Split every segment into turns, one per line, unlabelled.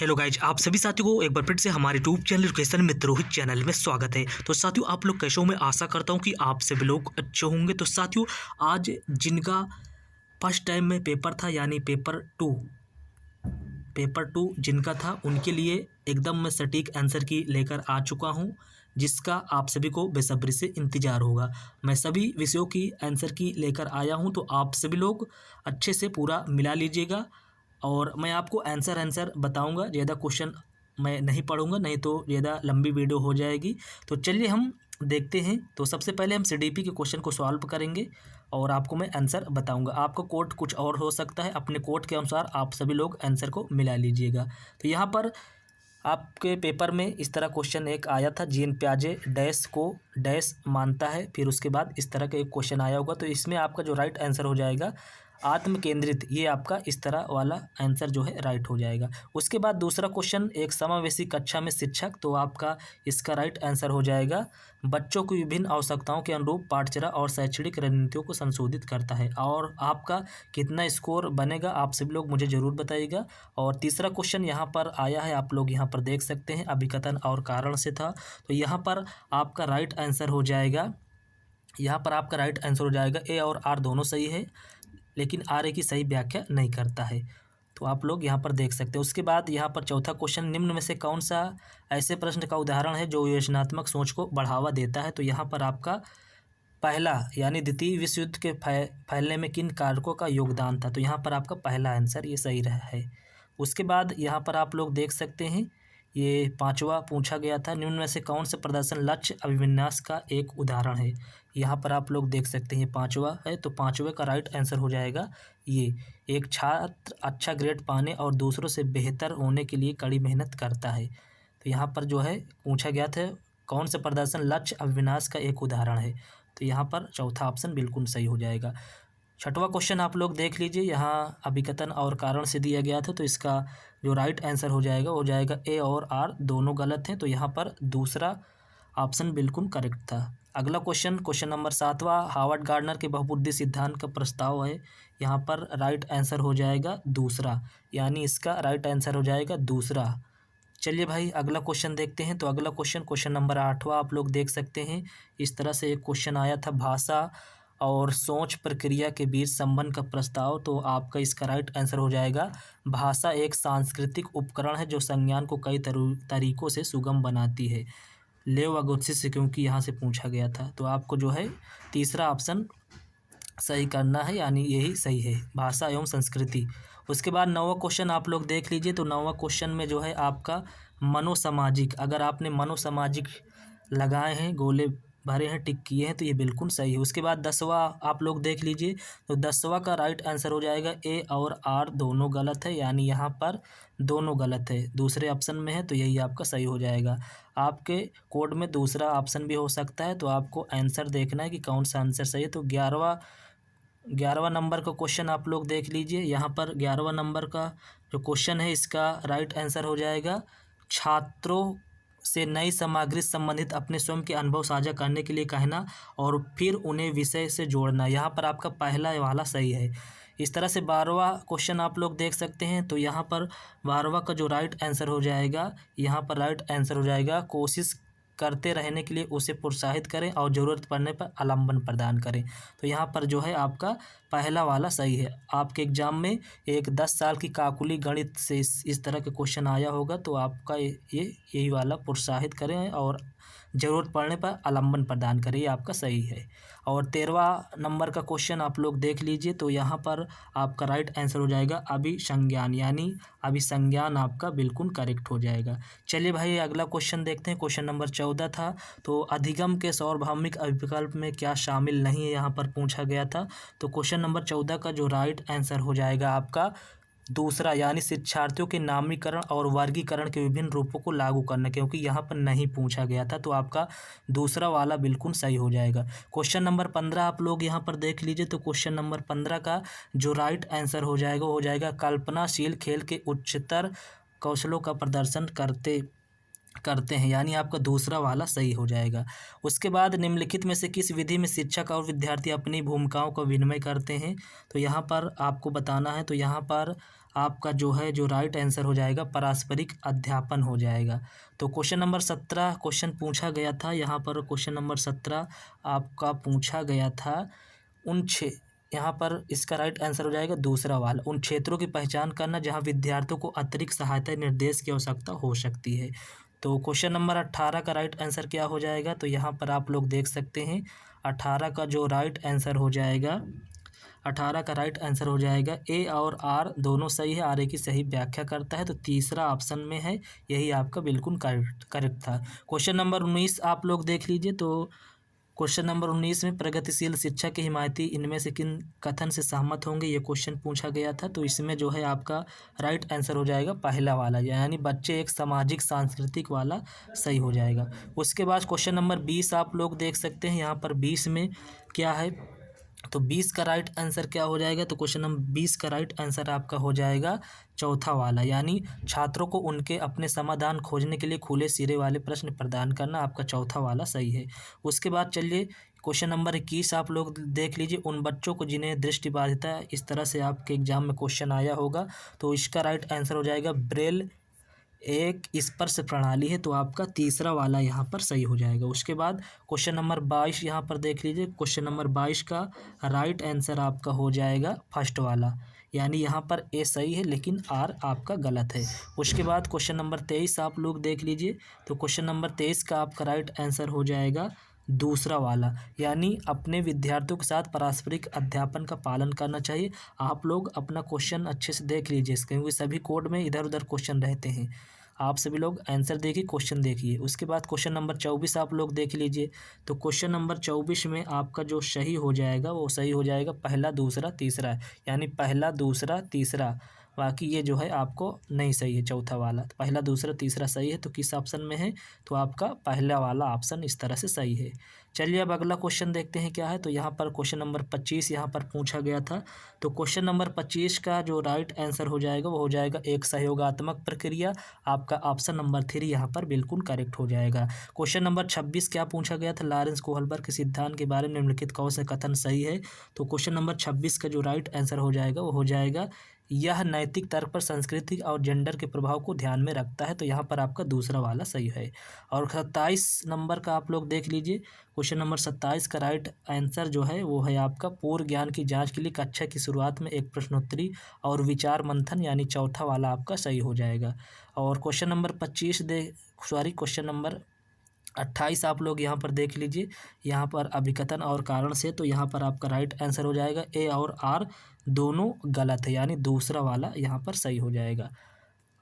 Hello guys, आप सभी साथियों को एक बार फिर से हमारे यूट्यूब चैनल एजुकेशन मित्र रोहित चैनल में स्वागत है। तो साथियों, आप लोग कैसे हो? मैं आशा करता हूं कि आप सभी लोग अच्छे होंगे। तो साथियों, आज जिनका फर्स्ट टाइम में पेपर था यानी पेपर टू जिनका था, उनके लिए एकदम मैं सटीक आंसर की लेकर आ चुका हूं, जिसका आप सभी को बेसब्री से इंतजार होगा। मैं सभी विषयों की आंसर की लेकर आया हूं, तो आप सभी लोग अच्छे से पूरा मिला लीजिएगा और मैं आपको आंसर बताऊंगा। ज़्यादा क्वेश्चन मैं नहीं पढ़ूंगा, नहीं तो ज़्यादा लंबी वीडियो हो जाएगी। तो चलिए हम देखते हैं। तो सबसे पहले हम सीडीपी के क्वेश्चन को सॉल्व करेंगे और आपको मैं आंसर बताऊंगा। आपका कोड कुछ और हो सकता है, अपने कोड के अनुसार आप सभी लोग आंसर को मिला लीजिएगा। तो यहाँ पर आपके पेपर में इस तरह क्वेश्चन एक आया था, जीन प्याजे डैश को डैश मानता है। फिर उसके बाद इस तरह का एक क्वेश्चन आया होगा। तो इसमें आपका जो राइट आंसर हो जाएगा आत्म केंद्रित, ये आपका इस तरह वाला आंसर जो है राइट हो जाएगा। उसके बाद दूसरा क्वेश्चन, एक समावेशी कक्षा में शिक्षक, तो आपका इसका राइट आंसर हो जाएगा बच्चों की विभिन्न आवश्यकताओं के अनुरूप पाठचर्या और शैक्षणिक रणनीतियों को संशोधित करता है। और आपका कितना स्कोर बनेगा आप सभी लोग मुझे ज़रूर बताइएगा। और तीसरा क्वेश्चन यहाँ पर आया है, आप लोग यहाँ पर देख सकते हैं, अभिकथन और कारण से था। तो यहाँ पर आपका राइट आंसर हो जाएगा, ए और आर दोनों सही है, लेकिन आर की सही व्याख्या नहीं करता है। तो आप लोग यहाँ पर देख सकते हैं। उसके बाद यहाँ पर चौथा क्वेश्चन, निम्न में से कौन सा ऐसे प्रश्न का उदाहरण है जो योजनात्मक सोच को बढ़ावा देता है? तो यहाँ पर आपका पहला यानी द्वितीय विश्व युद्ध के फैलने में किन कारकों का योगदान था? तो यहाँ पर आपका पहला आंसर ये सही रहा है। उसके बाद यहाँ पर आप लोग देख सकते हैं, ये पांचवा पूछा गया था, निम्न में से कौन सा प्रदर्शन लक्ष्य अभिविन्यास का एक उदाहरण है? यहाँ पर आप लोग देख सकते हैं पांचवा है, तो पांचवे का राइट आंसर हो जाएगा ये, एक छात्र अच्छा ग्रेड पाने और दूसरों से बेहतर होने के लिए कड़ी मेहनत करता है। तो यहाँ पर जो है पूछा गया था कौन सा प्रदर्शन लक्ष्य अभिविन्यास का एक उदाहरण है? तो यहाँ पर चौथा ऑप्शन बिल्कुल सही हो जाएगा। छठवां क्वेश्चन आप लोग देख लीजिए, यहाँ अभिकथन और कारण से दिया गया था, तो इसका जो राइट आंसर हो जाएगा ए और आर दोनों गलत हैं। तो यहाँ पर दूसरा ऑप्शन बिल्कुल करेक्ट था। अगला क्वेश्चन नंबर 7वां, हार्वर्ड गार्डनर के बहुबुद्धि सिद्धांत का प्रस्ताव है। यहाँ पर राइट आंसर हो जाएगा दूसरा, यानी इसका राइट आंसर हो जाएगा दूसरा। चलिए भाई अगला क्वेश्चन देखते हैं। तो अगला क्वेश्चन नंबर 8वां आप लोग देख सकते हैं, इस तरह से एक क्वेश्चन आया था, भाषा और सोच प्रक्रिया के बीच संबंध का प्रस्ताव। तो आपका इसका राइट आंसर हो जाएगा, भाषा एक सांस्कृतिक उपकरण है जो संज्ञान को कई तरीकों से सुगम बनाती है। लेव अगोत्सी से, क्योंकि यहाँ से पूछा गया था। तो आपको जो है तीसरा ऑप्शन सही करना है, यानी यही सही है, भाषा एवं संस्कृति। उसके बाद 9वां क्वेश्चन आप लोग देख लीजिए। तो 9वां क्वेश्चन में जो है आपका मनोसामाजिक, अगर आपने मनोसामाजिक लगाए हैं, गोले भरे हैं, टिक किए हैं, तो ये बिल्कुल सही है। उसके बाद 10वां आप लोग देख लीजिए। तो 10वां का राइट आंसर हो जाएगा ए और आर दोनों गलत है, यानी यहाँ पर दोनों गलत है, दूसरे ऑप्शन में है, तो यही आपका सही हो जाएगा। आपके कोड में दूसरा ऑप्शन भी हो सकता है, तो आपको आंसर देखना है कि कौन सा आंसर सही है। तो 11वां नंबर का क्वेश्चन आप लोग देख लीजिए। यहाँ पर 11वां नंबर का जो क्वेश्चन है, इसका राइट आंसर हो जाएगा, छात्रों से नई सामग्री संबंधित अपने स्वयं के अनुभव साझा करने के लिए कहना और फिर उन्हें विषय से जोड़ना। यहाँ पर आपका पहला वाला सही है। इस तरह से 12वां क्वेश्चन आप लोग देख सकते हैं। तो यहाँ पर 12वां का जो राइट आंसर हो जाएगा, यहाँ पर राइट आंसर हो जाएगा, कोशिश करते रहने के लिए उसे प्रोत्साहित करें और ज़रूरत पड़ने पर आलम्बन प्रदान करें। तो यहाँ पर जो है आपका पहला वाला सही है। आपके एग्जाम में एक 10 साल की काकुली गणित से इस तरह के क्वेश्चन आया होगा, तो आपका यही वाला प्रोत्साहित करें और ज़रूरत पड़ने पर आलम्बन प्रदान करें, ये आपका सही है। और 13वां नंबर का क्वेश्चन आप लोग देख लीजिए। तो यहाँ पर आपका राइट आंसर हो जाएगा अभिसंज्ञान, यानी अभिसंज्ञान आपका बिल्कुल करेक्ट हो जाएगा। चलिए भाई अगला क्वेश्चन देखते हैं। क्वेश्चन नंबर 14 था, तो अधिगम के सार्वभौमिक अभिकल्प में क्या शामिल नहीं है, यहाँ पर पूछा गया था। तो क्वेश्चन नंबर 14 का जो राइट आंसर हो जाएगा आपका दूसरा, यानी शिक्षार्थियों के नामीकरण और वर्गीकरण के विभिन्न रूपों को लागू करना, क्योंकि यहाँ पर नहीं पूछा गया था। तो आपका दूसरा वाला बिल्कुल सही हो जाएगा। क्वेश्चन नंबर 15 आप लोग यहाँ पर देख लीजिए। तो क्वेश्चन नंबर 15 का जो राइट आंसर हो जाएगा कल्पनाशील खेल के उच्चतर कौशलों का प्रदर्शन करते हैं, यानी आपका दूसरा वाला सही हो जाएगा। उसके बाद निम्नलिखित में से किस विधि में शिक्षक और विद्यार्थी अपनी भूमिकाओं का विनिमय करते हैं? तो यहाँ पर आपको बताना है। तो यहाँ पर आपका जो है जो राइट आंसर हो जाएगा पारस्परिक अध्यापन हो जाएगा। तो क्वेश्चन नंबर 17 क्वेश्चन पूछा गया था, यहाँ पर क्वेश्चन नंबर 17 आपका पूछा गया था उन छे यहाँ पर इसका राइट आंसर हो जाएगा दूसरा वाला, उन क्षेत्रों की पहचान करना जहाँ विद्यार्थियों को अतिरिक्त सहायता निर्देश की आवश्यकता हो सकती है। तो क्वेश्चन नंबर 18 का राइट आंसर क्या हो जाएगा, तो यहाँ पर आप लोग देख सकते हैं 18 का जो राइट आंसर हो जाएगा, 18 का राइट आंसर हो जाएगा ए और आर दोनों सही है, आर ए की सही व्याख्या करता है, तो तीसरा ऑप्शन में है, यही आपका बिल्कुल करेक्ट था। क्वेश्चन नंबर 19 आप लोग देख लीजिए। तो क्वेश्चन नंबर 19 में प्रगतिशील शिक्षा के हिमायती इनमें से किन कथन से सहमत होंगे, ये क्वेश्चन पूछा गया था। तो इसमें जो है आपका राइट आंसर हो जाएगा पहला वाला, यानी बच्चे एक सामाजिक सांस्कृतिक वाला सही हो जाएगा। उसके बाद क्वेश्चन नंबर 20 आप लोग देख सकते हैं, यहाँ पर 20 में क्या है, तो 20 का राइट आंसर क्या हो जाएगा, तो क्वेश्चन नंबर 20 का राइट आंसर आपका हो जाएगा चौथा वाला, यानी छात्रों को उनके अपने समाधान खोजने के लिए खुले सिरे वाले प्रश्न प्रदान करना, आपका चौथा वाला सही है। उसके बाद चलिए क्वेश्चन नंबर 21 आप लोग देख लीजिए, उन बच्चों को जिन्हें दृष्टिबाधिता है, इस तरह से आपके एग्जाम में क्वेश्चन आया होगा, तो इसका राइट आंसर हो जाएगा ब्रेल एक स्पर्श प्रणाली है, तो आपका तीसरा वाला यहाँ पर सही हो जाएगा। उसके बाद क्वेश्चन नंबर 22 यहाँ पर देख लीजिए, क्वेश्चन नंबर 22 का राइट आंसर आपका हो जाएगा फर्स्ट वाला, यानी यहाँ पर ए सही है लेकिन आर आपका गलत है। उसके बाद क्वेश्चन नंबर 23 आप लोग देख लीजिए, तो क्वेश्चन नंबर 23 का आपका राइट आंसर हो जाएगा दूसरा वाला, यानी अपने विद्यार्थियों के साथ पारस्परिक अध्यापन का पालन करना चाहिए। आप लोग अपना क्वेश्चन अच्छे से देख लीजिए, क्योंकि सभी कोड में इधर उधर क्वेश्चन रहते हैं। आप सभी लोग आंसर देखिए, क्वेश्चन देखिए। उसके बाद क्वेश्चन नंबर 24 आप लोग देख लीजिए, तो क्वेश्चन नंबर 24 में आपका जो सही हो जाएगा वो सही हो जाएगा पहला दूसरा तीसरा, यानी पहला दूसरा तीसरा, बाकी ये जो है आपको नहीं सही है चौथा वाला। तो पहला दूसरा तीसरा सही है, तो किस ऑप्शन में है, तो आपका पहला वाला ऑप्शन इस तरह से सही है। चलिए अब अगला क्वेश्चन देखते हैं क्या है। तो यहाँ पर क्वेश्चन नंबर 25 यहाँ पर पूछा गया था, तो क्वेश्चन नंबर 25 का जो राइट आंसर हो जाएगा वो हो जाएगा एक सहयोगात्मक प्रक्रिया, आपका ऑप्शन नंबर 3 यहाँ पर बिल्कुल करेक्ट हो जाएगा। क्वेश्चन नंबर 26 क्या पूछा गया था, लॉरेंस कोहलबर्ग के सिद्धांत के बारे में निम्नलिखित कौन सा कथन सही है, तो क्वेश्चन नंबर 26 का जो राइट आंसर हो जाएगा वो हो जाएगा यह नैतिक तर्क पर संस्कृति और जेंडर के प्रभाव को ध्यान में रखता है, तो यहाँ पर आपका दूसरा वाला सही है। और 27 नंबर का आप लोग देख लीजिए, क्वेश्चन नंबर 27 का राइट आंसर जो है वो है आपका पूर्व ज्ञान की जांच के लिए कक्षा की शुरुआत में एक प्रश्नोत्तरी और विचार मंथन, यानी चौथा वाला आपका सही हो जाएगा। और क्वेश्चन नंबर 25 क्वेश्चन नंबर 28 आप लोग यहाँ पर देख लीजिए, यहाँ पर अभिकथन और कारण से, तो यहाँ पर आपका राइट आंसर हो जाएगा ए और आर दोनों गलत है, यानी दूसरा वाला यहाँ पर सही हो जाएगा।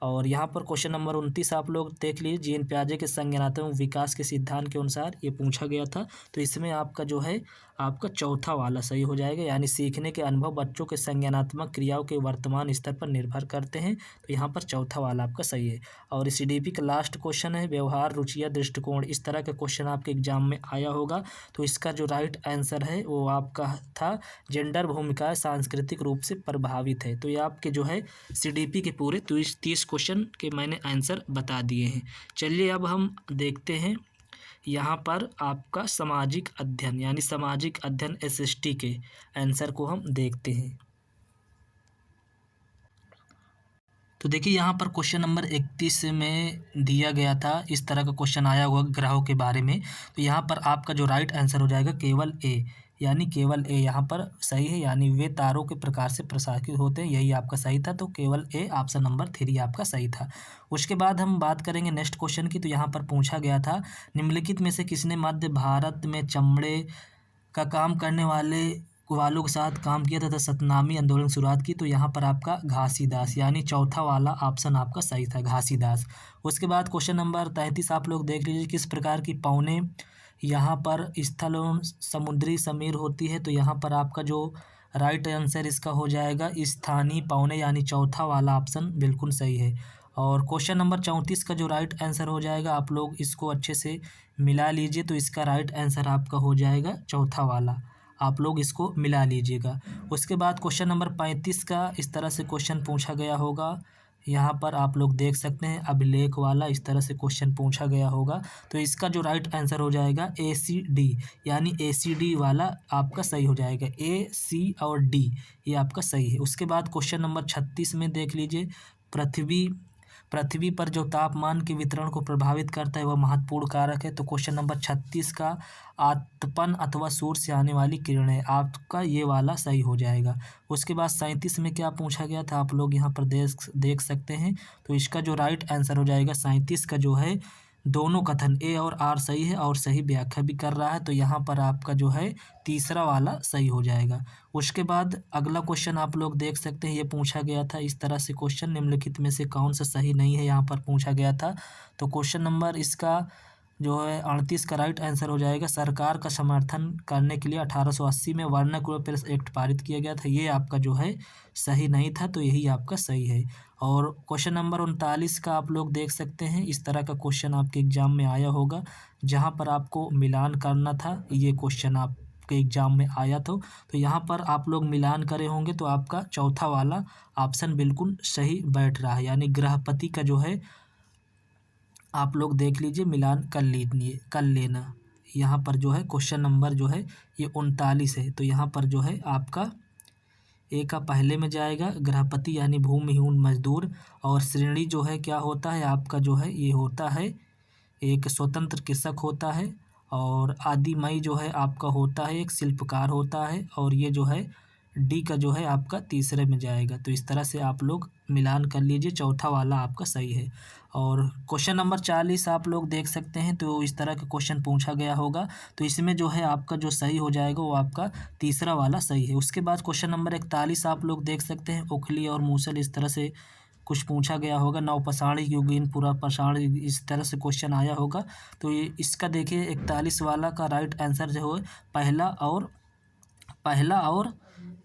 और यहाँ पर क्वेश्चन नंबर 29 आप लोग देख लीजिए, जीन पियाजे के संज्ञानात्मक विकास के सिद्धांत के अनुसार ये पूछा गया था, तो इसमें आपका जो है आपका चौथा वाला सही हो जाएगा, यानी सीखने के अनुभव बच्चों के संज्ञानात्मक क्रियाओं के वर्तमान स्तर पर निर्भर करते हैं, तो यहाँ पर चौथा वाला आपका सही है। और CDP का लास्ट क्वेश्चन है व्यवहार रुचिया दृष्टिकोण, इस तरह का क्वेश्चन आपके एग्जाम में आया होगा, तो इसका जो राइट आंसर है वो आपका था जेंडर भूमिकाएं सांस्कृतिक रूप से प्रभावित है। तो ये आपके जो है CDP के पूरे 30 क्वेश्चन के मैंने आंसर बता दिए हैं। चलिए अब हम देखते हैं यहाँ पर आपका सामाजिक अध्ययन, यानी सामाजिक अध्ययन SST के आंसर को हम देखते हैं। तो देखिए यहाँ पर क्वेश्चन नंबर 31 में दिया गया था, इस तरह का क्वेश्चन आया हुआ ग्रहों के बारे में, तो यहाँ पर आपका जो राइट आंसर हो जाएगा केवल ए, यानी केवल ए यहाँ पर सही है, यानी वे तारों के प्रकार से प्रसारित होते हैं, यही आपका सही था, तो केवल ए ऑप्शन नंबर 3 आपका सही था। उसके बाद हम बात करेंगे नेक्स्ट क्वेश्चन की, तो यहाँ पर पूछा गया था निम्नलिखित में से किसने मध्य भारत में चमड़े का काम करने वालों के साथ काम किया तथा सतनामी आंदोलन की शुरुआत की, तो यहाँ पर आपका घासीदास, यानी चौथा वाला ऑप्शन आपका सही था घासीदास। उसके बाद क्वेश्चन नंबर 33 आप लोग देख लीजिए, किस प्रकार की पौने यहाँ पर स्थल एवं समुद्री समीर होती है, तो यहाँ पर आपका जो राइट आंसर इसका हो जाएगा स्थानीय पौने, यानी चौथा वाला ऑप्शन बिल्कुल सही है। और क्वेश्चन नंबर 34 का जो राइट आंसर हो जाएगा, आप लोग इसको अच्छे से मिला लीजिए, तो इसका राइट आंसर आपका हो जाएगा चौथा वाला, आप लोग इसको मिला लीजिएगा। उसके बाद क्वेश्चन नंबर 35 का इस तरह से क्वेश्चन पूछा गया होगा, यहाँ पर आप लोग देख सकते हैं अभिलेख वाला इस तरह से क्वेश्चन पूछा गया होगा। तो इसका जो राइट आंसर हो जाएगा ACD, यानी ACD वाला आपका सही हो जाएगा। A, C और D ये आपका सही है। उसके बाद क्वेश्चन नंबर 36 में देख लीजिए, पृथ्वी पर जो तापमान के वितरण को प्रभावित करता है वह महत्वपूर्ण कारक है। तो क्वेश्चन नंबर 36 का आतपन अथवा सूर्य से आने वाली किरणें, आपका ये वाला सही हो जाएगा। उसके बाद 37 में क्या पूछा गया था आप लोग यहाँ पर देख सकते हैं। तो इसका जो राइट आंसर हो जाएगा 37 का जो है, दोनों कथन ए और आर सही है और सही व्याख्या भी कर रहा है। तो यहाँ पर आपका जो है तीसरा वाला सही हो जाएगा। उसके बाद अगला क्वेश्चन आप लोग देख सकते हैं, ये पूछा गया था इस तरह से क्वेश्चन, निम्नलिखित में से कौन सा सही नहीं है यहाँ पर पूछा गया था। तो क्वेश्चन नंबर इसका जो है 38 का राइट आंसर हो जाएगा, सरकार का समर्थन करने के लिए 1880 में वर्नाक्युलर प्रेस एक्ट पारित किया गया था। ये आपका जो है सही नहीं था, तो यही आपका सही है। और क्वेश्चन नंबर 39 का आप लोग देख सकते हैं, इस तरह का क्वेश्चन आपके एग्जाम में आया होगा जहाँ पर आपको मिलान करना था। ये क्वेश्चन आपके एग्जाम में आया था, तो यहाँ पर आप लोग मिलान करे होंगे तो आपका चौथा वाला ऑप्शन बिल्कुल सही बैठ रहा है, यानी गृहपति का जो है आप लोग देख लीजिए मिलान कर लेना। यहाँ पर जो है क्वेश्चन नंबर जो है ये 39 है। तो यहाँ पर जो है आपका ए का पहले में जाएगा, गृहपति यानी भूमिहीन मजदूर, और श्रेणी जो है क्या होता है आपका जो है ये होता है एक स्वतंत्र कृषक होता है, और आदि मई जो है आपका होता है एक शिल्पकार होता है, और ये जो है डी का जो है आपका तीसरे में जाएगा। तो इस तरह से आप लोग मिलान कर लीजिए, चौथा वाला आपका सही है। और क्वेश्चन नंबर 40 आप लोग देख सकते हैं, तो इस तरह का क्वेश्चन पूछा गया होगा। तो इसमें जो है आपका जो सही हो जाएगा वो आपका तीसरा वाला सही है। उसके बाद क्वेश्चन नंबर 41 आप लोग देख सकते हैं, ओखली और मूसल इस तरह से कुछ पूछा गया होगा। नवपाषाणी युगीन पूरा पाषाण इस तरह से क्वेश्चन आया होगा। तो ये इसका देखिए 41 वाला का राइट आंसर जो है पहला और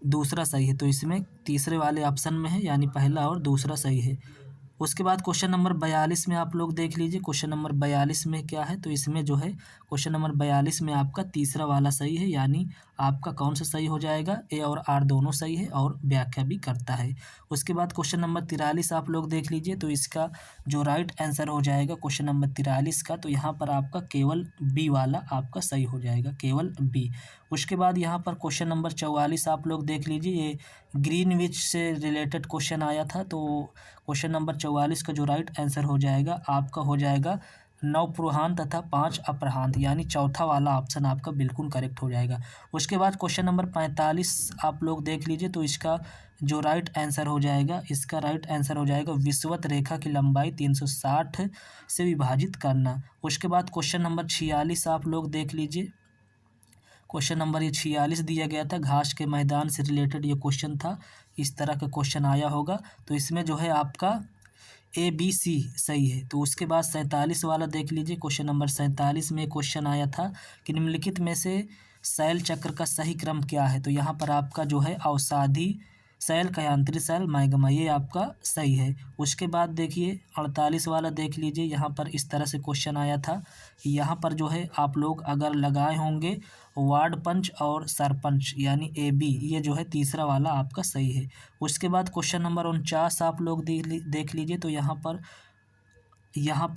दूसरा सही है। तो इसमें तीसरे वाले ऑप्शन में है, यानी पहला और दूसरा सही है। उसके बाद क्वेश्चन नंबर 42 में आप लोग देख लीजिए, क्वेश्चन नंबर 42 में क्या है। तो इसमें जो है क्वेश्चन नंबर 42 में आपका तीसरा वाला सही है, यानी आपका कौन सा सही हो जाएगा, ए और आर दोनों सही है और व्याख्या भी करता है। उसके बाद क्वेश्चन नंबर 43 आप लोग देख लीजिए, तो इसका जो राइट आंसर हो जाएगा क्वेश्चन नंबर 43 का, तो यहाँ पर आपका केवल बी वाला आपका सही हो जाएगा, केवल बी। उसके बाद यहाँ पर क्वेश्चन नंबर 44 आप लोग देख लीजिए, ये ग्रीनविच से रिलेटेड क्वेश्चन आया था। तो क्वेश्चन नंबर 44 का जो राइट आंसर हो जाएगा आपका हो जाएगा 9 पूर्णांत तथा 5 अपरांत, यानी चौथा वाला ऑप्शन आपका बिल्कुल करेक्ट हो जाएगा। उसके बाद क्वेश्चन नंबर 45 आप लोग देख लीजिए, तो इसका जो राइट आंसर हो जाएगा, इसका राइट आंसर हो जाएगा विषुवत रेखा की लंबाई 360 से विभाजित करना। उसके बाद क्वेश्चन नंबर 46 आप लोग देख लीजिए, क्वेश्चन नंबर ये 46 दिया गया था, घास के मैदान से रिलेटेड ये क्वेश्चन था। इस तरह का क्वेश्चन आया होगा। तो इसमें जो है आपका ABC सही है। तो उसके बाद 47 वाला देख लीजिए, क्वेश्चन नंबर 47 में क्वेश्चन आया था कि निम्नलिखित में से शैल चक्र का सही क्रम क्या है। तो यहाँ पर आपका जो है अवसादी शैल, कयांत्री शैल, मैग्मा, ये आपका सही है। उसके बाद देखिए 48 वाला देख लीजिए, यहाँ पर इस तरह से क्वेश्चन आया था। यहाँ पर जो है आप लोग अगर लगाए होंगे वार्ड पंच और सरपंच, यानी AB, ये जो है तीसरा वाला आपका सही है। उसके बाद क्वेश्चन नंबर 49 आप लोग देख लीजिए, तो यहाँ पर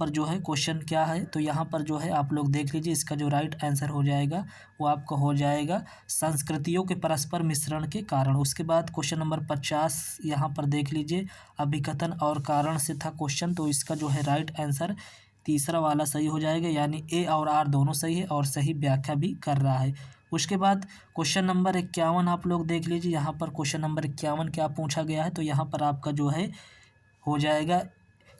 जो है क्वेश्चन क्या है, तो यहाँ पर जो है आप लोग देख लीजिए, इसका जो राइट आंसर हो जाएगा वो आपका हो जाएगा संस्कृतियों के परस्पर मिश्रण के कारण। उसके बाद क्वेश्चन नंबर 50 यहाँ पर देख लीजिए, अभिकथन और कारण से था क्वेश्चन। तो इसका जो है राइट आंसर तीसरा वाला सही हो जाएगा, यानी ए और आर दोनों सही है और सही व्याख्या भी कर रहा है। उसके बाद क्वेश्चन नंबर 51 आप लोग देख लीजिए, यहाँ पर क्वेश्चन नंबर 51 क्या पूछा गया है। तो यहाँ पर आपका जो है हो जाएगा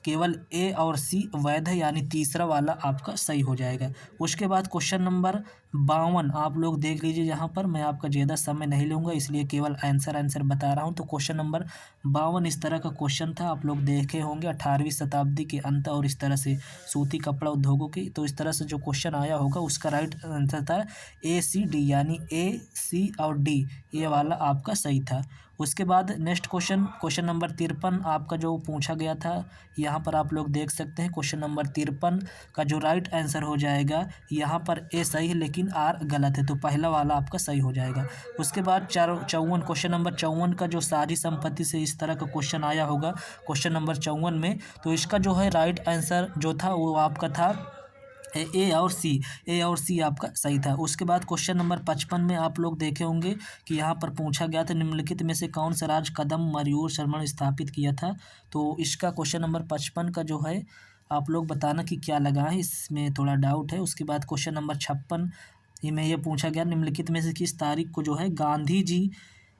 केवल ए और सी वैध है, यानी तीसरा वाला आपका सही हो जाएगा। उसके बाद क्वेश्चन नंबर 52 आप लोग देख लीजिए, यहाँ पर मैं आपका ज़्यादा समय नहीं लूँगा, इसलिए केवल आंसर बता रहा हूँ। तो क्वेश्चन नंबर 52 इस तरह का क्वेश्चन था, आप लोग देखे होंगे 18वीं शताब्दी के अंत और इस तरह से सूती कपड़ा उद्योगों की। तो इस तरह से जो क्वेश्चन आया होगा उसका राइट आंसर था ACD, यानी A, C और D, ये वाला आपका सही था। उसके बाद नेक्स्ट क्वेश्चन नंबर 53 आपका जो पूछा गया था, यहाँ पर आप लोग देख सकते हैं क्वेश्चन नंबर 53 का जो राइट आंसर हो जाएगा, यहाँ पर ए सही है लेकिन आर गलत है, तो पहला वाला आपका सही हो जाएगा। उसके बाद 54 क्वेश्चन नंबर 54 का जो सारी संपत्ति से इस तरह का क्वेश्चन आया होगा क्वेश्चन नंबर 54 में, तो इसका जो है राइट आंसर जो था वो आपका था ए और सी आपका सही था। उसके बाद क्वेश्चन नंबर 55 में आप लोग देखे होंगे कि यहाँ पर पूछा गया था निम्नलिखित में से कौन सा राज्य कदम मयूर शर्मा ने स्थापित किया था, तो इसका क्वेश्चन नंबर 55 का जो है आप लोग बताना कि क्या लगा है, इसमें थोड़ा डाउट है। उसके बाद क्वेश्चन नंबर 56 में ये पूछा गया निम्नलिखित में से किस तारीख को जो है गांधी जी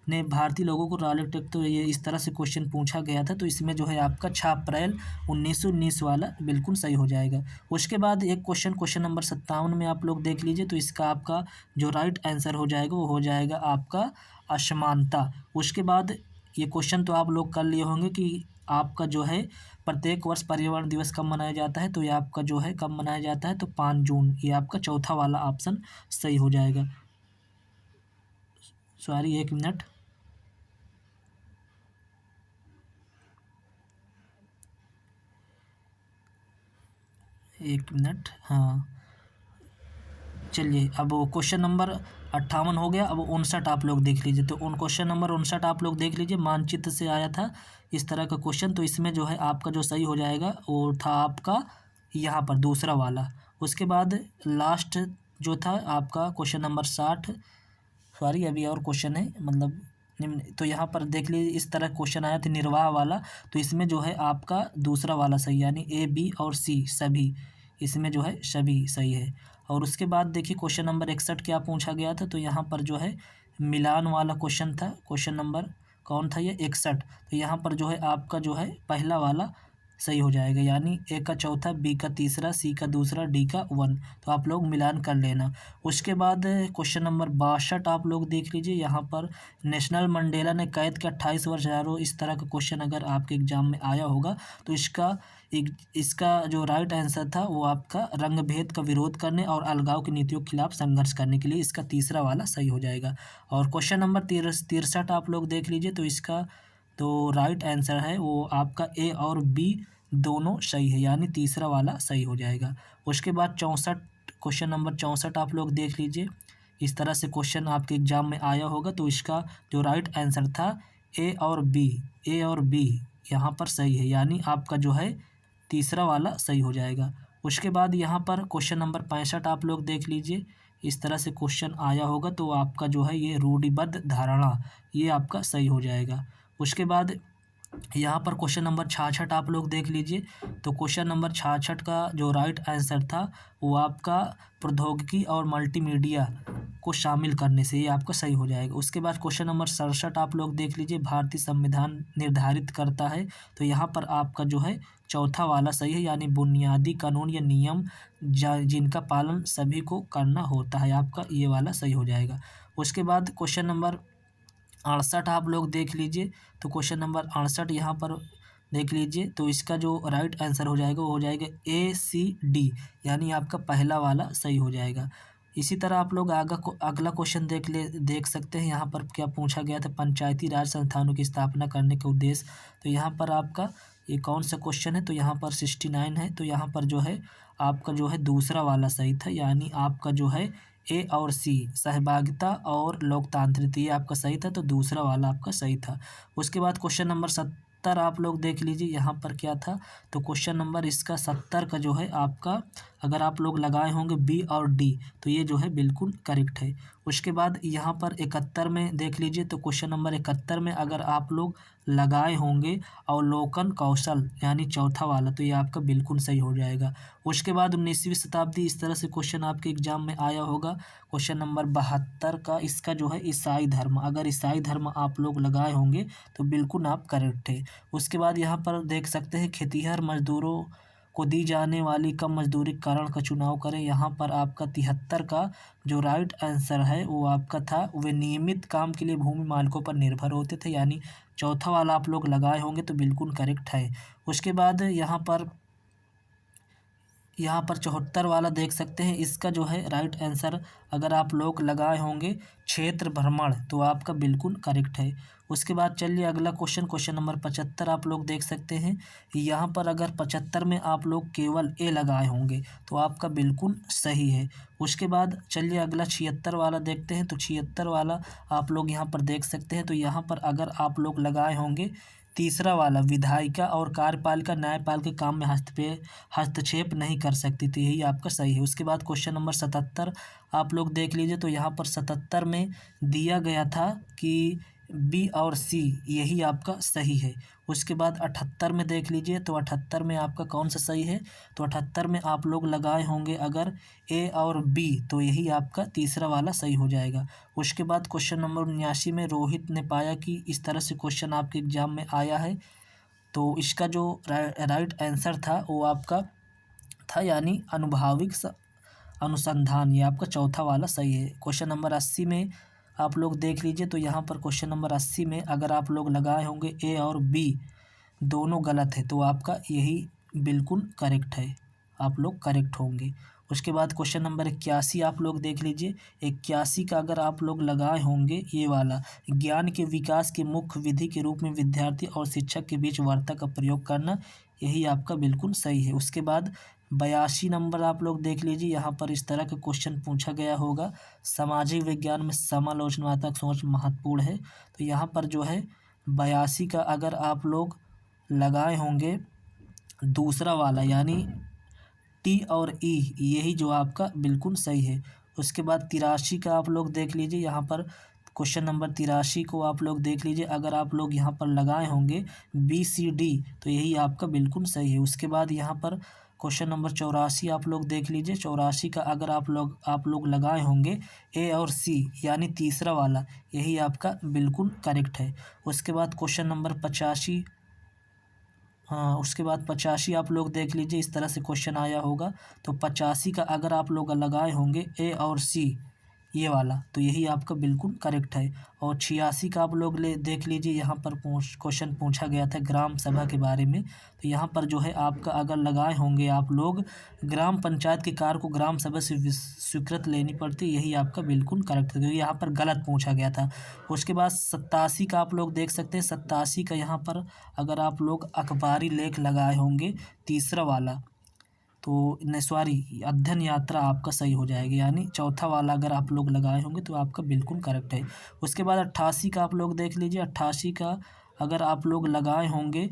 ने भारतीय लोगों को रॉलेट टेक, तो ये इस तरह से क्वेश्चन पूछा गया था, तो इसमें जो है आपका 6 अप्रैल 1919 वाला बिल्कुल सही हो जाएगा। उसके बाद एक क्वेश्चन नंबर 57 में आप लोग देख लीजिए, तो इसका आपका जो राइट आंसर हो जाएगा वो हो जाएगा आपका असमानता। उसके बाद ये क्वेश्चन तो आप लोग कर लिए होंगे कि आपका जो है प्रत्येक वर्ष पर्यावरण दिवस कब मनाया जाता है, तो ये आपका जो है कब मनाया जाता है, तो 5 जून, ये आपका चौथा वाला ऑप्शन सही हो जाएगा। सॉरी, एक मिनट, एक मिनट, हाँ चलिए। अब क्वेश्चन नंबर 58 हो गया, अब 59 आप लोग देख लीजिए, तो क्वेश्चन नंबर 59 आप लोग देख लीजिए, मानचित्र से आया था इस तरह का क्वेश्चन, तो इसमें जो है आपका जो सही हो जाएगा वो था आपका यहाँ पर दूसरा वाला। उसके बाद लास्ट जो था आपका क्वेश्चन नंबर 60, सॉरी अभी और क्वेश्चन है, मतलब निम्न, तो यहाँ पर देख लीजिए इस तरह क्वेश्चन आया था निर्वाह वाला, तो इसमें जो है आपका दूसरा वाला सही, यानी ए बी और सी सभी, इसमें जो है सभी सही है। और उसके बाद देखिए क्वेश्चन नंबर 61 क्या पूछा गया था, तो यहाँ पर जो है मिलान वाला क्वेश्चन था, क्वेश्चन नंबर कौन था ये 61, तो यहाँ पर जो है आपका जो है पहला वाला सही हो जाएगा, यानी ए का चौथा, बी का तीसरा, सी का दूसरा, डी का 1, तो आप लोग मिलान कर लेना। उसके बाद क्वेश्चन नंबर 62 आप लोग देख लीजिए, यहाँ पर नेशनल मंडेला ने कैद के 28 वर्ष हजारों, इस तरह का क्वेश्चन अगर आपके एग्जाम में आया होगा, तो इसका जो राइट आंसर था वो आपका रंग भेद का विरोध करने और अलगाव की नीतियों के खिलाफ संघर्ष करने के लिए, इसका तीसरा वाला सही हो जाएगा। और क्वेश्चन नंबर 63 आप लोग देख लीजिए, तो इसका तो राइट आंसर है वो आपका ए और बी दोनों सही है, यानी तीसरा वाला सही हो जाएगा। उसके बाद 64 क्वेश्चन नंबर 64 आप लोग देख लीजिए, इस तरह से क्वेश्चन आपके एग्जाम में आया होगा, तो इसका जो राइट आंसर था ए और बी यहाँ पर सही है, यानी आपका जो है तीसरा वाला सही हो जाएगा। उसके बाद यहाँ पर क्वेश्चन नंबर 65 आप लोग देख लीजिए, इस तरह से क्वेश्चन आया होगा, तो आपका जो है ये रूढ़िबद्ध धारणा, ये आपका सही हो जाएगा। उसके बाद यहाँ पर क्वेश्चन नंबर 66 आप लोग देख लीजिए, तो क्वेश्चन नंबर 66 का जो राइट आंसर था वो आपका प्रौद्योगिकी और मल्टीमीडिया को शामिल करने से, ये आपका सही हो जाएगा। उसके बाद क्वेश्चन नंबर 67 आप लोग देख लीजिए, भारतीय संविधान निर्धारित करता है, तो यहाँ पर आपका जो है चौथा वाला सही है, यानी बुनियादी कानून या नियम जिनका पालन सभी को करना होता है, आपका ये वाला सही हो जाएगा। उसके बाद क्वेश्चन नंबर 68 आप लोग देख लीजिए, तो क्वेश्चन नंबर 68 यहाँ पर देख लीजिए, तो इसका जो राइट आंसर हो जाएगा वो हो जाएगा ACD, यानी आपका पहला वाला सही हो जाएगा। इसी तरह आप लोग अगला क्वेश्चन देख सकते हैं, यहाँ पर क्या पूछा गया था, पंचायती राज संस्थानों की स्थापना करने का उद्देश्य, तो यहाँ पर आपका ये कौन सा क्वेश्चन है, तो यहाँ पर 69 है, तो यहाँ पर जो है आपका जो है दूसरा वाला सही था, यानी आपका जो है ए और सी सहभागिता और लोकतांत्रिक, ये आपका सही था, तो दूसरा वाला आपका सही था। उसके बाद क्वेश्चन नंबर 70 आप लोग देख लीजिए, यहाँ पर क्या था, तो क्वेश्चन नंबर इसका 70 का जो है आपका, अगर आप लोग लगाए होंगे बी और डी, तो ये जो है बिल्कुल करेक्ट है। उसके बाद यहाँ पर 71 में देख लीजिए, तो क्वेश्चन नंबर 71 में अगर आप लोग लगाए होंगे अवलोकन कौशल, यानी चौथा वाला, तो ये आपका बिल्कुल सही हो जाएगा। उसके बाद 19वीं शताब्दी, इस तरह से क्वेश्चन आपके एग्जाम में आया होगा, क्वेश्चन नंबर 72 का, इसका जो है ईसाई धर्म, अगर ईसाई धर्म आप लोग लगाए होंगे तो बिल्कुल आप करेक्ट है। उसके बाद यहाँ पर देख सकते हैं खेतिहर मजदूरों को दी जाने वाली कम मजदूरी कारण का चुनाव करें, यहाँ पर आपका 73 का जो राइट आंसर है वो आपका था, वे नियमित काम के लिए भूमि मालिकों पर निर्भर होते थे, यानी चौथा वाला आप लोग लगाए होंगे तो बिल्कुल करेक्ट है। उसके बाद यहाँ पर यहाँ पर 74 वाला देख सकते हैं, इसका जो है राइट आंसर अगर आप लोग लगाए होंगे क्षेत्र भ्रमण, तो आपका बिल्कुल करेक्ट है। उसके बाद चलिए अगला क्वेश्चन नंबर 75 आप लोग देख सकते हैं। यहाँ पर अगर 75 में आप लोग केवल ए लगाए होंगे तो आपका बिल्कुल सही है। उसके बाद चलिए अगला 76 वाला देखते हैं। तो 76 वाला आप लोग यहाँ पर देख सकते हैं। तो यहाँ पर अगर आप लोग लगाए होंगे तीसरा वाला, विधायिका और कार्यपालिका न्यायपाल के काम में हस्तक्षेप नहीं कर सकती, तो यही आपका सही है। उसके बाद क्वेश्चन नंबर 77 आप लोग देख लीजिए। तो यहाँ पर 77 में दिया गया था कि बी और सी, यही आपका सही है। उसके बाद 78 में देख लीजिए। तो 78 में आपका कौन सा सही है? तो 78 में आप लोग लगाए होंगे अगर ए और बी, तो यही आपका तीसरा वाला सही हो जाएगा। उसके बाद क्वेश्चन नंबर 79 में रोहित ने पाया कि इस तरह से क्वेश्चन आपके एग्जाम में आया है, तो इसका जो राइट आंसर था वो आपका था यानी अनुभाविक अनुसंधान, ये आपका चौथा वाला सही है। क्वेश्चन नंबर 80 में आप लोग देख लीजिए। तो यहाँ पर क्वेश्चन नंबर 80 में अगर आप लोग लगाए होंगे ए और बी दोनों गलत है, तो आपका यही बिल्कुल करेक्ट है, आप लोग करेक्ट होंगे। उसके बाद क्वेश्चन नंबर 81 आप लोग देख लीजिए। 81 का अगर आप लोग लगाए होंगे ये वाला, ज्ञान के विकास के मुख्य विधि के रूप में विद्यार्थी और शिक्षक के बीच वार्ता का प्रयोग करना, यही आपका बिल्कुल सही है। उसके बाद 82 नंबर आप लोग देख लीजिए। यहाँ पर इस तरह का क्वेश्चन पूछा गया होगा, सामाजिक विज्ञान में समालोचनात्मक सोच महत्वपूर्ण है, तो यहाँ पर जो है 82 का अगर आप लोग लगाए होंगे दूसरा वाला यानी टी और ई, यही जो आपका बिल्कुल सही है। उसके बाद 83 का आप लोग देख लीजिए। यहाँ पर क्वेश्चन नंबर 83 को आप लोग देख लीजिए, अगर आप लोग यहाँ पर लगाए होंगे बी सी डी, तो यही आपका बिल्कुल सही है। उसके बाद यहाँ पर क्वेश्चन नंबर 84 आप लोग देख लीजिए। 84 का अगर आप लोग लगाए होंगे ए और सी यानी तीसरा वाला, यही आपका बिल्कुल करेक्ट है। उसके बाद क्वेश्चन नंबर 85, हाँ उसके बाद 85 आप लोग देख लीजिए, इस तरह से क्वेश्चन आया होगा। तो 85 का अगर आप लोग लगाए होंगे ए और सी ये वाला, तो यही आपका बिल्कुल करेक्ट है। और 86 का आप लोग देख लीजिए, यहाँ पर क्वेश्चन पूछा गया था ग्राम सभा के बारे में, तो यहाँ पर जो है आपका अगर लगाए होंगे आप लोग ग्राम पंचायत के कार्य को ग्राम सभा से स्वीकृत लेनी पड़ती, यही आपका बिल्कुल करेक्ट है, क्योंकि यहाँ पर गलत पूछा गया था। उसके बाद 87 का आप लोग देख सकते हैं। 87 का यहाँ पर अगर आप लोग अखबारी लेख लगाए होंगे तीसरा वाला, तो नहीं सॉरी अध्ययन यात्रा आपका सही हो जाएगा, यानी चौथा वाला अगर आप लोग लगाए होंगे तो आपका बिल्कुल करेक्ट है। उसके बाद 88 का आप लोग देख लीजिए। 88 का अगर आप लोग लगाए होंगे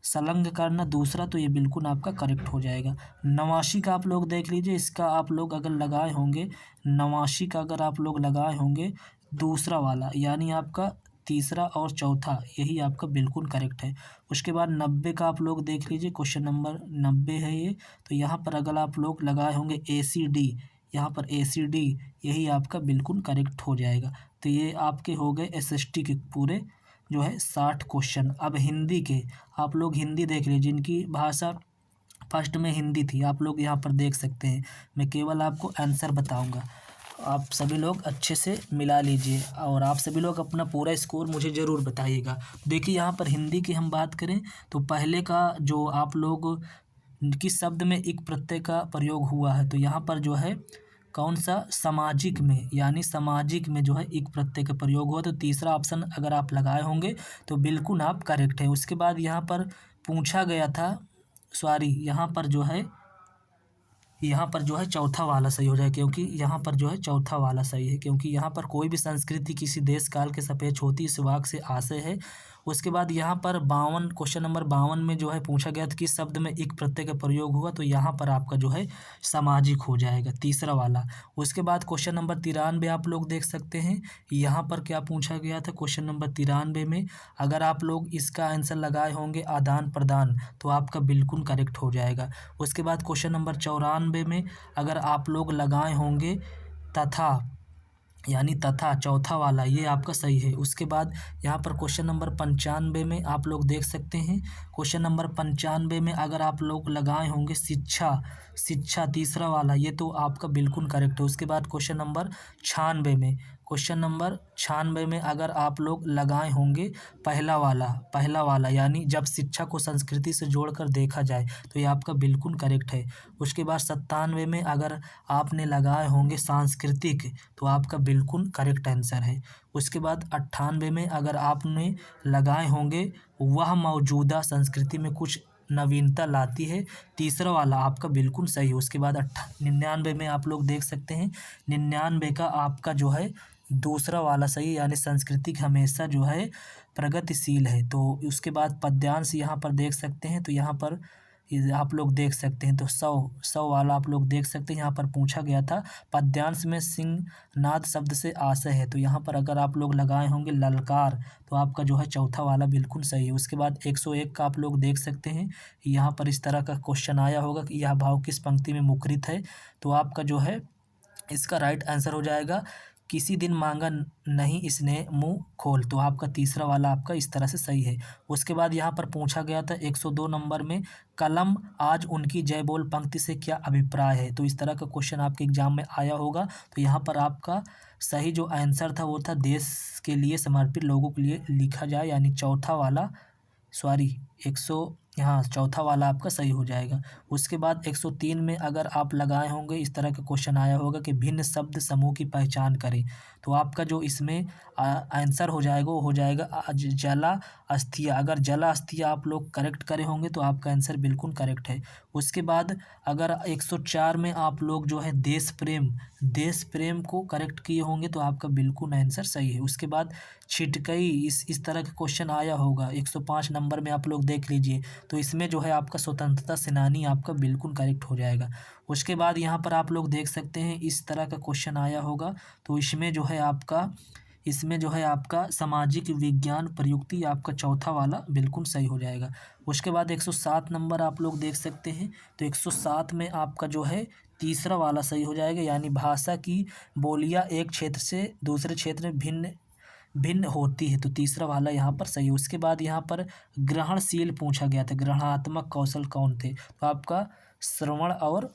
संलग्न करना दूसरा, तो ये बिल्कुल आपका करेक्ट हो जाएगा। 89 का आप लोग देख लीजिए, इसका आप लोग अगर लगाए होंगे 89 का अगर आप लोग लगाए होंगे दूसरा वाला यानी आपका तीसरा और चौथा, यही आपका बिल्कुल करेक्ट है। उसके बाद 90 का आप लोग देख लीजिए, क्वेश्चन नंबर 90 है ये। तो यहाँ पर अगर आप लोग लगाए होंगे ए सी डी, यहाँ पर ए सी डी, यही आपका बिल्कुल करेक्ट हो जाएगा। तो ये आपके हो गए SST के पूरे जो है 60 क्वेश्चन। अब हिंदी के आप लोग हिंदी देख लीजिए, जिनकी भाषा फर्स्ट में हिंदी थी, आप लोग यहाँ पर देख सकते हैं। मैं केवल आपको आंसर बताऊँगा, आप सभी लोग अच्छे से मिला लीजिए और आप सभी लोग अपना पूरा स्कोर मुझे ज़रूर बताइएगा। देखिए यहाँ पर हिंदी की हम बात करें तो पहले का जो आप लोग किस शब्द में एक प्रत्यय का प्रयोग हुआ है, तो यहाँ पर जो है कौन सा सामाजिक में, यानी सामाजिक में जो है एक प्रत्यय का प्रयोग हुआ, तो तीसरा ऑप्शन अगर आप लगाए होंगे तो बिल्कुल आप करेक्ट हैं। उसके बाद यहाँ पर पूछा गया था, सॉरी यहाँ पर जो है चौथा वाला सही हो जाए, क्योंकि यहाँ पर जो है चौथा वाला सही है, क्योंकि यहाँ पर कोई भी संस्कृति किसी देश काल के सापेक्ष होती इस वाक्य से आशय है। उसके बाद यहाँ पर 52 क्वेश्चन नंबर 52 में जो है पूछा गया था किस शब्द में एक प्रत्यय का प्रयोग हुआ, तो यहाँ पर आपका जो है सामाजिक हो जाएगा तीसरा वाला। उसके बाद क्वेश्चन नंबर 93 आप लोग देख सकते हैं, यहाँ पर क्या पूछा गया था क्वेश्चन नंबर 93 में, अगर आप लोग इसका आंसर लगाए होंगे आदान प्रदान, तो आपका बिल्कुल करेक्ट हो जाएगा। उसके बाद क्वेश्चन नंबर 94 में अगर आप लोग लगाए होंगे तथा, यानी तथा चौथा वाला, ये आपका सही है। उसके बाद यहाँ पर क्वेश्चन नंबर 95 में आप लोग देख सकते हैं, क्वेश्चन नंबर 95 में अगर आप लोग लगाए होंगे शिक्षा तीसरा वाला, ये तो आपका बिल्कुल करेक्ट है। उसके बाद क्वेश्चन नंबर 96 में, क्वेश्चन नंबर 96 में अगर आप लोग लगाए होंगे पहला वाला यानी जब शिक्षा को संस्कृति से जोड़कर देखा जाए, तो ये आपका बिल्कुल करेक्ट है। उसके बाद 97 में अगर आपने लगाए होंगे सांस्कृतिक, तो आपका बिल्कुल करेक्ट आंसर है। उसके बाद 98 में अगर आपने लगाए होंगे वह मौजूदा संस्कृति में कुछ नवीनता लाती है, तीसरा वाला आपका बिल्कुल सही है। उसके बाद 99 में आप लोग देख सकते हैं, 99 का आपका जो है दूसरा वाला सही, यानी संस्कृति हमेशा जो है प्रगतिशील है। तो उसके बाद पद्यांश यहाँ पर देख सकते हैं, तो यहाँ पर आप लोग देख सकते हैं, तो 100 वाला आप लोग देख सकते हैं। यहाँ पर पूछा गया था पद्यांश में सिंहनाद शब्द से आशय है, तो यहाँ पर अगर आप लोग लगाए होंगे ललकार, तो आपका जो है चौथा वाला बिल्कुल सही है। उसके बाद 101 का आप लोग देख सकते हैं, यहाँ पर इस तरह का क्वेश्चन आया होगा कि यह भाव किस पंक्ति में मुखरित है, तो आपका जो है इसका राइट आंसर हो जाएगा किसी दिन मांगा नहीं इसने मुंह खोल, तो आपका तीसरा वाला आपका इस तरह से सही है। उसके बाद यहाँ पर पूछा गया था 102 नंबर में, कलम आज उनकी जय बोल पंक्ति से क्या अभिप्राय है, तो इस तरह का क्वेश्चन आपके एग्जाम में आया होगा। तो यहाँ पर आपका सही जो आंसर था वो था देश के लिए समर्पित लोगों के लिए लिखा जाए, यानी चौथा वाला, सॉरी 100, हाँ चौथा वाला आपका सही हो जाएगा। उसके बाद 103 में अगर आप लगाए होंगे इस तरह का क्वेश्चन आया होगा कि भिन्न शब्द समूह की पहचान करें, तो आपका जो इसमें आंसर हो जाएगा वो हो जाएगा जला अस्थिया। अगर जला अस्थिया आप लोग करेक्ट करे होंगे तो आपका आंसर बिल्कुल करेक्ट है। उसके बाद अगर 104 में आप लोग जो है देश प्रेम को करेक्ट किए होंगे तो आपका बिल्कुल आंसर सही है। उसके बाद छिटकई इस तरह का क्वेश्चन आया होगा 105 नंबर में, आप लोग देख लीजिए, तो इसमें जो है आपका स्वतंत्रता सेनानी आपका बिल्कुल करेक्ट हो जाएगा। उसके बाद यहाँ पर आप लोग देख सकते हैं इस तरह का क्वेश्चन आया होगा, तो इसमें जो है आपका सामाजिक विज्ञान प्रयुक्ति आपका चौथा वाला बिल्कुल सही हो जाएगा। उसके बाद 107 नंबर आप लोग देख सकते हैं, तो 107 में आपका जो है तीसरा वाला सही हो जाएगा, यानी भाषा की बोलियां एक क्षेत्र से दूसरे क्षेत्र में भिन्न भिन्न होती है, तो तीसरा वाला यहाँ पर सही है। उसके बाद यहाँ पर ग्रहणशील पूछा गया था, ग्रहणात्मक कौशल कौन थे, तो आपका श्रवण और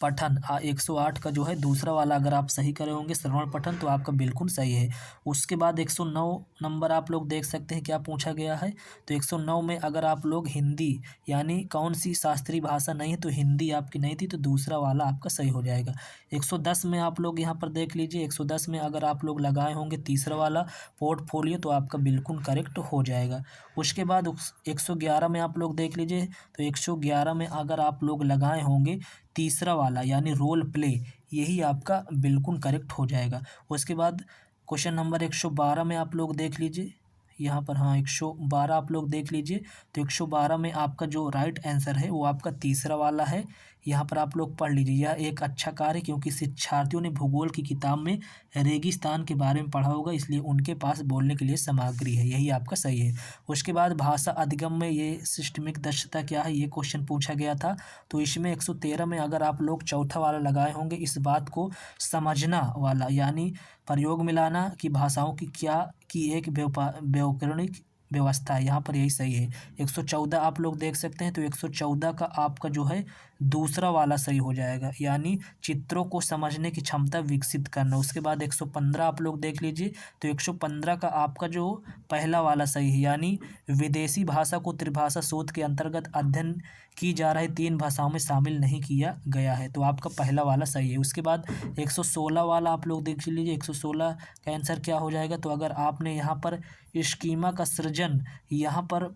पठन 108 का जो है दूसरा वाला अगर आप सही करे होंगे श्रवण पठन, तो आपका बिल्कुल सही है। उसके बाद 109 नंबर आप लोग देख सकते हैं क्या पूछा गया है, तो 109 में अगर आप लोग हिंदी यानी कौन सी शास्त्रीय भाषा नहीं है, तो हिंदी आपकी नहीं थी, तो दूसरा वाला आपका सही हो जाएगा। 110 में आप लोग यहाँ पर देख लीजिए, 110 में अगर आप लोग लगाए होंगे तीसरा वाला पोर्टफोलियो, तो आपका बिल्कुल करेक्ट हो जाएगा। उसके बाद 111 में आप लोग देख लीजिए, तो 111 में अगर आप लोग लगाए होंगे तीसरा वाला यानी रोल प्ले, यही आपका बिल्कुल करेक्ट हो जाएगा। उसके बाद क्वेश्चन नंबर 112 में आप लोग देख लीजिए, यहाँ पर हाँ 112 आप लोग देख लीजिए, तो 112 में आपका जो राइट आंसर है वो आपका तीसरा वाला है। यहाँ पर आप लोग पढ़ लीजिए, यह एक अच्छा कार्य क्योंकि शिक्षार्थियों ने भूगोल की किताब में रेगिस्तान के बारे में पढ़ा होगा, इसलिए उनके पास बोलने के लिए सामग्री है, यही आपका सही है। उसके बाद भाषा अधिगम में ये सिस्टमिक दक्षता क्या है, ये क्वेश्चन पूछा गया था, तो इसमें 113 में अगर आप लोग चौथा वाला लगाए होंगे इस बात को समझना वाला, यानी प्रयोग मिलाना कि भाषाओं की एक व्याकरणिक व्यवस्था है, यहाँ पर यही सही है। 114 आप लोग देख सकते हैं, तो 114 का आपका जो है दूसरा वाला सही हो जाएगा, यानी चित्रों को समझने की क्षमता विकसित करना। उसके बाद 115 आप लोग देख लीजिए, तो 115 का आपका जो पहला वाला सही है, यानी विदेशी भाषा को त्रिभाषा शोध के अंतर्गत अध्ययन की जा रही 3 भाषाओं में शामिल नहीं किया गया है, तो आपका पहला वाला सही है। उसके बाद 116 वाला आप लोग देख लीजिए, 116 का आंसर क्या हो जाएगा, तो अगर आपने यहाँ पर स्कीमा का सृजन यहाँ पर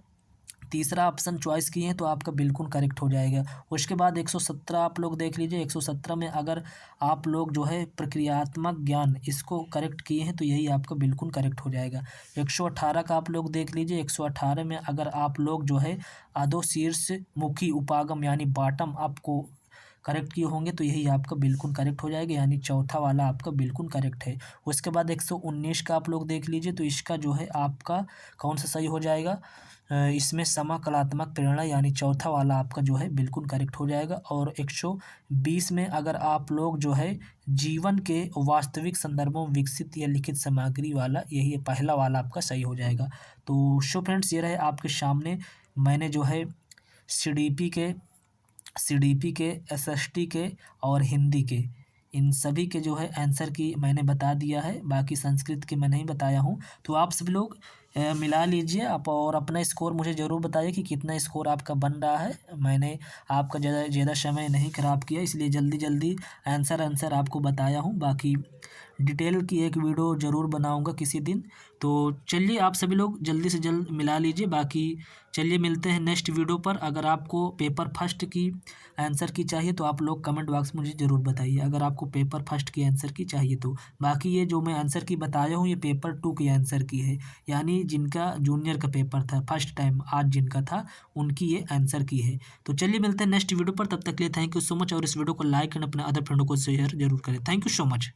तीसरा ऑप्शन चॉइस किए हैं तो आपका बिल्कुल करेक्ट हो जाएगा। उसके बाद 117 आप लोग देख लीजिए, 117 में अगर आप लोग जो है प्रक्रियात्मक ज्ञान इसको करेक्ट किए हैं तो यही आपका बिल्कुल करेक्ट हो जाएगा। 118 का आप लोग देख लीजिए, 118 में अगर आप लोग जो है अधोशीर्ष मुखी उपागम यानी बॉटम अप को करेक्ट किए होंगे तो यही आपका बिल्कुल करेक्ट हो जाएगा, यानी चौथा वाला आपका बिल्कुल करेक्ट है। उसके बाद 119 का आप लोग देख लीजिए, तो इसका जो है आपका कौन सा सही हो जाएगा, इसमें समाकलात्मक प्रेरणा यानी चौथा वाला आपका जो है बिल्कुल करेक्ट हो जाएगा। और 120 में अगर आप लोग जो है जीवन के वास्तविक संदर्भों में विकसित या लिखित सामग्री वाला, यही पहला वाला आपका सही हो जाएगा। तो शो फ्रेंड्स, ये रहे आपके सामने मैंने जो है सीडीपी के, एसएसटी के और हिंदी के इन सभी के जो है आंसर की मैंने बता दिया है, बाकी संस्कृत के मैं नहीं बताया हूँ। तो आप सभी लोग मिला लीजिए आप और अपना स्कोर मुझे ज़रूर बताइए कि कितना स्कोर आपका बन रहा है। मैंने आपका ज़्यादा ज़्यादा समय नहीं ख़राब किया, इसलिए जल्दी जल्दी आंसर आपको बताया हूँ। बाकी डिटेल की एक वीडियो ज़रूर बनाऊँगा किसी दिन। तो चलिए आप सभी लोग जल्दी से जल्द मिला लीजिए। बाकी चलिए मिलते हैं नेक्स्ट वीडियो पर। अगर आपको पेपर फर्स्ट की आंसर की चाहिए तो आप लोग कमेंट बॉक्स में मुझे ज़रूर बताइए, अगर आपको पेपर फर्स्ट की आंसर की चाहिए तो। बाकी ये जो मैं आंसर की बताया हूँ ये पेपर 2 की आंसर की है, यानी जिनका जूनियर का पेपर था फर्स्ट टाइम आज जिनका था उनकी ये आंसर की है। तो चलिए मिलते हैं नेक्स्ट वीडियो पर, तब तक के लिए थैंक यू सो मच और इस वीडियो को लाइक एंड अपने अदर फ्रेंडों को शेयर जरूर करें। Thank you so much.